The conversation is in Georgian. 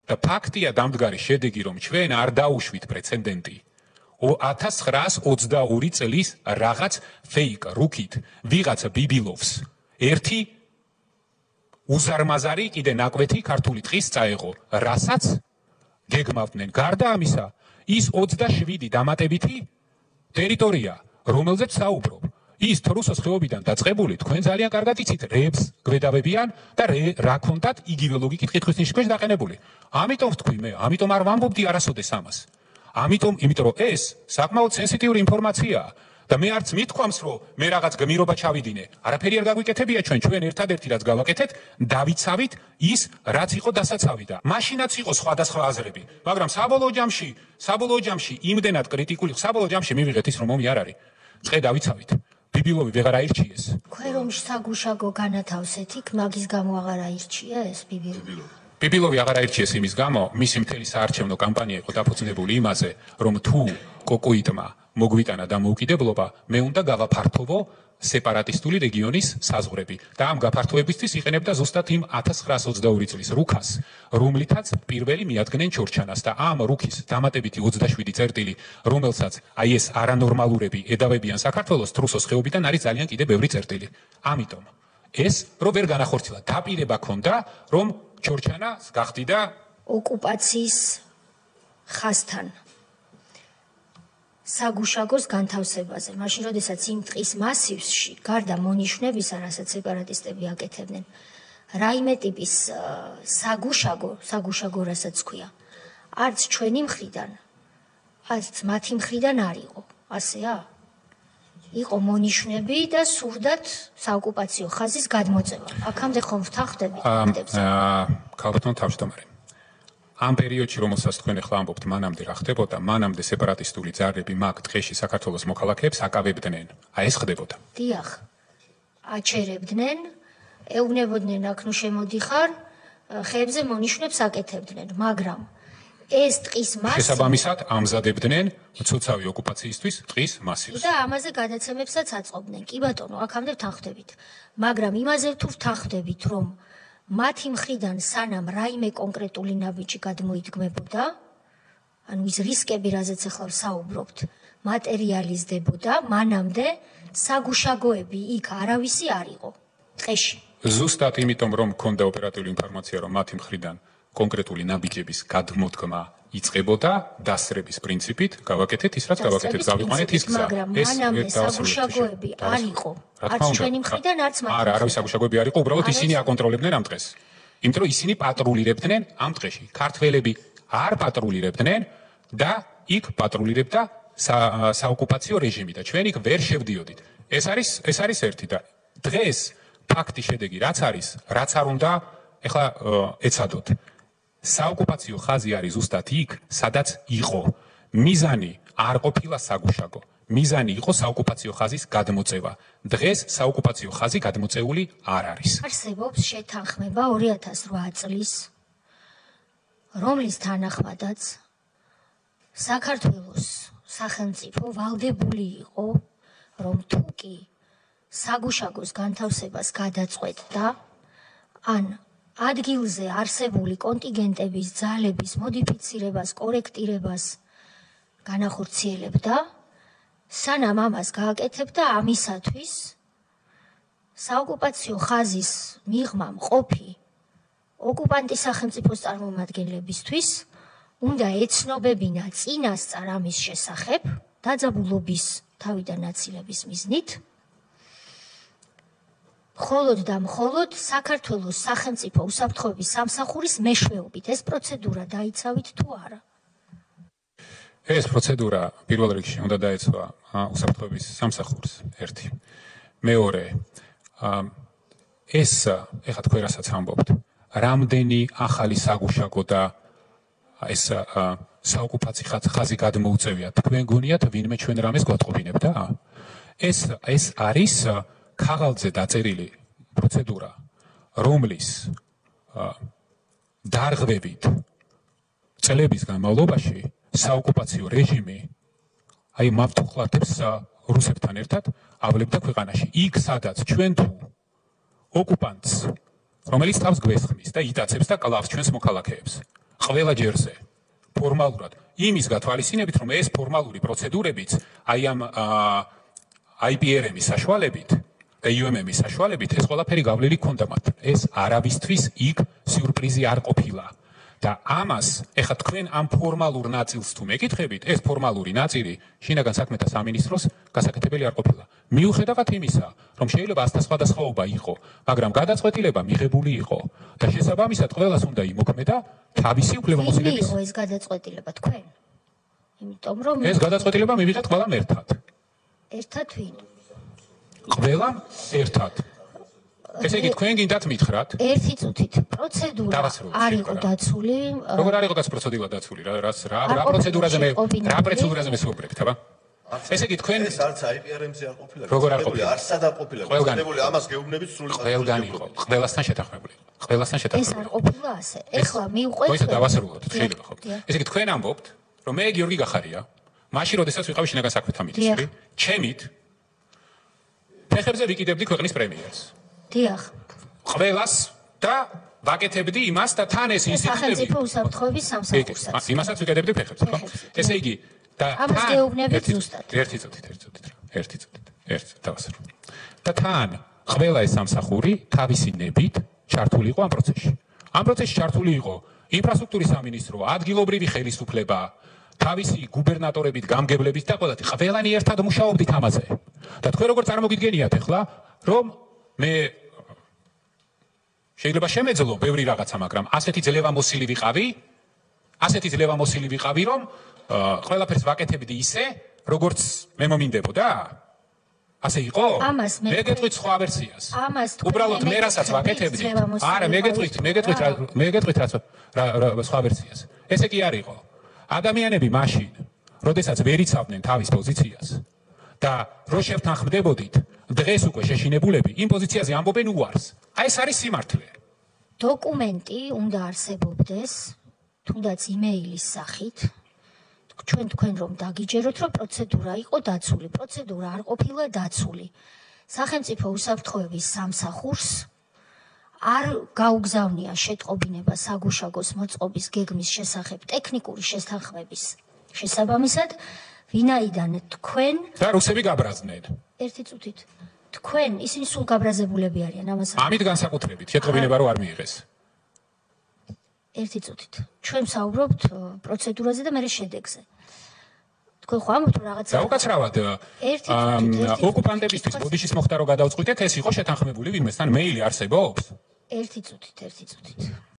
და ფაქტია დამდგარი შედეგი, რომ ჩვენ არ დაუშვით პრეცედენტი. 1922 წლის რაღაც ფეიკ რუკით ვიღაცა ბიბილოვს ერთი უზარმაზარი კიდე ნაკვეთი ქართული ტყის წაეღო, რასაც გეგმავდნენ. გარდა ამისა, ის 27 დამატებითი ტერიტორია, რომელზეც საუბრობ. ის თრუსოს ხეობიდან დაწყებული, თქვენ ძალიან კარგად იცით, რებს გვედავებიან და რა ქონდათ იგივე ლოგიკით კითხვის ნიშნქვეშ დაყენებული. ამიტომ ვთქვი მე, ამიტომ არ ვამბობდი არასოდეს ამას. იმიტომ რომ ეს საკმაოდ სენსიტიური ინფორმაციაა და მე არც მithქვამს, რომ მე რაღაც გმირობა ჩავიდინე. არაფერი არ გაგვიკეთებია ჩვენ ერთადერთი რაც გავაკეთეთ, დავიცავით ის, რაც იყო დასაცავი და მაშინაც იყო სხვადასხვა აზრები. მაგრამ საბოლოო ჯამში იმდენად კრიტიკული, საბოლოო ჯამში მივიღეთ ის, რომ ომი არ არის. წყე დავიცავით. ბიბილოვი ვეღარ აირჩიეს. თქვენ რომ საგუშაგო განათავსეთ იქ, მაგის გამო აღარ აირჩია ეს ბიბილოვი. ბიბილოვი აღარ აირჩიეს იმის გამო, მისი მთელი საარჩევნო კამპანია იყო დაფუძნებული იმაზე, რომ თუ კოკოიტმა მოგვიტანა დამოუკიდებლობა, მე უნდა გავაფართოვო სეპარატისტული რეგიონის საზღვრები და ამ გაფართოებისთვის იყენებდა ზუსტად იმ 1922 წლის რუქას, რომლითაც პირველი მიადგნენ ჩორჩანას და ამ რუქის დამატებითი 27 წერტილი, რომელსაც აი ეს არანორმალურები ედავებიან საქართველოს თრუსოს ხეობიდან არის ძალიან კიდე ბევრი წერტილი. ამიტომ ეს რო ვერ განახორციელა, დაპირება ქონდა, რომ ჩორჩანას გახდიდა ოკუპაციის ხაზთან საგუშაგოს განთავსებაზე. მაშინ, როდესაც იმ ტყის მასივში, გარდა მონიშნებისა, რასაც სეპარატისტები აკეთებდნენ, რაიმე ტიპის საგუშაგო, რასაც ქვია, არც ჩვენი მხრიდან, არც მათი მხრიდან არ იყო. ასეა? იყო მონიშნები და სურდათ საოკუპაციო ხაზის გადმოწევა. აქამდე ხომ ვთანხმდებით ფაქტებზე? ქალბატონ თავმჯდომარე. ამ პერიოდში, რომელსაც თქვენ ახლა ამბობთ, მანამდე რა ხდებოდა? მანამდე სეპარატისტული ძალები მაგ ტყეში საქართველოს მოქალაქეებს აკავებდნენ. აი ეს ხდებოდა. დიახ. აჩერებდნენ, ეუბნებოდნენ აქ ნუ შემოდიხარ, ხეებზე მონიშნებს აკეთებდნენ, მაგრამ ეს ტყის მასივი შესაბამისად ამზადებდნენ მცოცავი ოკუპაციისთვის ტყის მასივს. და ამაზე გადაცემებსაც აწყობდნენ. კი ბატონო, აქამდე ვთანხმდებით. მაგრამ იმაზე თუ ვთანხმდებით, რომ მათი მხრიდან სანამ რაიმე კონკრეტული ნაბიჯი გადმოიდგმებოდა, ანუ ის რისკები, რაზეც ახლა ვსაუბრობთ, მატერიალიზდებოდა, მანამდე საგუშაგოები იქ არავისი არ იყო ტყეში. ზუსტად იმიტომ, რომ მქონდა ოპერატიული ინფორმაცია, რომ მათი მხრიდან კონკრეტული ნაბიჯების გადმოდგმა იწყებოდა დასრების პრინციპით, გავაკეთეთ ის, რაც გავაკეთეთ, გავიყვანეთ ის გზა. მაგრამ მანამდე საგუშაგოები არ იყო. არც ჩვენი მხრიდან, არც მათი. არა, არავის საგუშაგოები არ იყო, უბრალოდ ისინი აკონტროლებდნენ ამ ტყეს. იმიტომ რომ ისინი პატრულირებდნენ ამ ტყეში. ქართველები არ პატრულირებდნენ და იქ პატრულირებდა საოკუპაციო რეჟიმი და ჩვენ იქ ვერ შევდიოდით. ეს არის ერთი და დღეს ფაქტი შედეგი რაც არის, რაც არ უნდა ეხლა ეცადოთ. საოკუპაციო ხაზი არის ზუსტად იქ, სადაც იყო. მიზანი არ ყოფილა საგუშაგო. მიზანი იყო საოკუპაციო ხაზის გადმოწევა. დღეს საოკუპაციო ხაზი გადმოწეული არ არის. არსებობს შეთანხმება 2008 წლის, რომლის თანახმადაც საქართველოს სახელმწიფო ვალდებული იყო, რომ თუკი საგუშაგოს განთავსებას გადაწყვეტდა, ან ადგილზე არსებული კონტინგენტების ძალების მოდიფიცირებას, კორექტირებას განახორციელებდა, სანამ ამას გააკეთებდა, ამისათვის საოკუპაციო ხაზის მიღმა მყოფი ოკუპანტის სახელმწიფოს წარმომადგენლებისთვის უნდა ეცნობებინა წინასწარ ამის შესახებ, დაძაბულობის თავიდან აცილების მიზნით, მხოლოდ და მხოლოდ საქართველოს სახელმწიფო უსაფრთხოების სამსახურის მეშვეობით. ეს პროცედურა დაიცავით თუ არა? ეს პროცედურა პირველ რიგში უნდა დაეცვა უსაფრთხოების სამსახურს, ერთი. მეორე, ეს ეხლა თქვენ რასაც ამბობთ, რამდენი ახალი საგუშაგო და ეს საოკუპაციო ხაზი გადმოუწევია, თქვენ გონიათ ვინმე ჩვენ რამეს გვატყობინებდა? ეს არის ქაღალდზე დაწერილი პროცედურა, რომლის დარღვევით წლების განმავლობაში საოკუპაციო რეჟიმი აი მავთუხლათებს რუსებთან ერთად ავლებდა ქვეყანაში. იქ სადაც ჩვენ თუ ოკუპანტს, რომელიც თავს გვესხმის და იტაცებს და კლავს ჩვენს მოქალაქეებს, ყველა ჯერზე ფორმალურად იმის გათვალისწინებით, რომ ეს ფორმალური პროცედურებიც აი ამ IPRM-ის საშუალებით და UMM-ის საშუალებით ეს ყველაფერი გავლილი ქონდა მათ. ეს არავისთვის იქ სიურპრიზი არ ყოფილა. და ამას ეხლა თქვენ ამ ფორმალურ ნაწილს თუ მეკითხებით, ეს ფორმალური ნაწილი შინაგან საქმეთა სამინისტროს გასაკეთებელი არ ყოფილა. მიუხედავად იმისა, რომ შეიძლება ასთა სხვადასხვაობა იყო, მაგრამ გადაწყვეტილება მიღებული იყო და შესაბამისად ყველას უნდა იმოქმედა თავისი უფლებამოსილების. მიიღო ეს გადაწყვეტილება თქვენ? იმიტომ რომ ეს გადაწყვეტილება მივიღეთ ყველამ ერთად. ერთად ვინ? ყველამ ერთად. ესე იგი თქვენ გინდათ მითხრათ? ერთი წუთით პროცედურა არ იყო დაცული. როგორ არ იყო პროცედურა დაცული? რა პროცედურაზე მე ვუბრებთ, აბა? ესე იგი თქვენ ეს არც IPRM-ზე არ ყოფილა. როგორ არ ყოფილა? არც სად არ ყოფილა. ყველგან ამას გეუბნებით სრული ყველგან იყო. ყველასთან შეთანხმებული. ყველასთან ეს შეთანხმებული. არ ყოფილა ასე. ეხლა მიუყვეთ. ისე დავასრულოთ, შეიძლება ხო? ესე იგი თქვენ ამბობთ, რომ მე გიორგი გახარია, მაშინ როდესაც ვიყავი შინაგან საქმეთა მინისტრი, ჩემით ფეხებზე ვიკიდებდი ქვეყნის პრემიერს. დიახ. ყველას და ვაკეთებდი იმას და თან ეს ინსტიტუტები სახელმწიფო უსაფრთხოების სამსახურსაც. იმასაც ვიკეთებდი ფეხებზე, ხო? ესე იგი და ამას გეუბნებით ზუსტად. ერთი წუთით დავასრულე. და თან ყველა ეს სამსახური თავისი ნებით ჩართული იყო ამ პროცესში. ამ პროცესში ჩართული იყო ინფრასტრუქტურის სამინისტრო, ადგილობრივი ხელისუფლება, თავისი გუბერნატორებით, გამგებლებით და ყველანი ერთად მუშაობდით ამაზე. და თქვენ როგორ წარმოგიდგენიათ ახლა, რომ მე შეიძლება შემეძლო ბევრი რაღაცა, მაგრამ ასეთი ძლევამოსილი ვიყავი, რომ ყველაფერს ვაკეთებდი ისე, როგორც მე მომინდებოდა? ასე იყო? მე გეტყვით სხვა ვერსიას. უბრალოდ მე რასაც ვაკეთებდი, არა, მე გეტყვით რა სხვა ვერსიას. ესე კი არ იყო. ადამიანები მაშინ, როდესაც ვერ იცავდნენ თავის პოზიციას და რო შევთანხმდებოდით, დღეს უკვე შეშინებულები იმ პოზიციაზე ამბობენ უარს. აი ეს არის სიმართლე. დოკუმენტი უნდა არსებობდეს, თუნდაც იმეილის სახით. თქვენ რომ დაგიჯეროთ, რომ პროცედურა იყო დაცული, პროცედურა არ ყოფილა დაცული. სახელმწიფო უსაფრთხოების სამსახურს არ გაუგზავნია შეტყობინება საგუშაგოს მოწყობის გეგმის შესახებ ტექნიკური შესთანხმების შესაბამისად, ვინაიდან თქვენ და რუსები გაბრაზდნენ. ერთი წუთით. თქვენ ისინი სულ გაბრაზებულები არიან ამას. ამით განსაკუთრებით შეტყობინება რო არ მიიღეს. ერთი წუთით. ჩვენ ვსაუბრობთ პროცედურაზე და მერე შედეგზე. თქვენ ხო ამბობთ რაღაცა. და უკაცრავად ოკუპანტებისთვის ბოდიშის მოხდა რო გადავწყვიტეთ, ეს იყო შეთანხმებული ვინმესთან მეილი არსებობს? ერთი წუთით.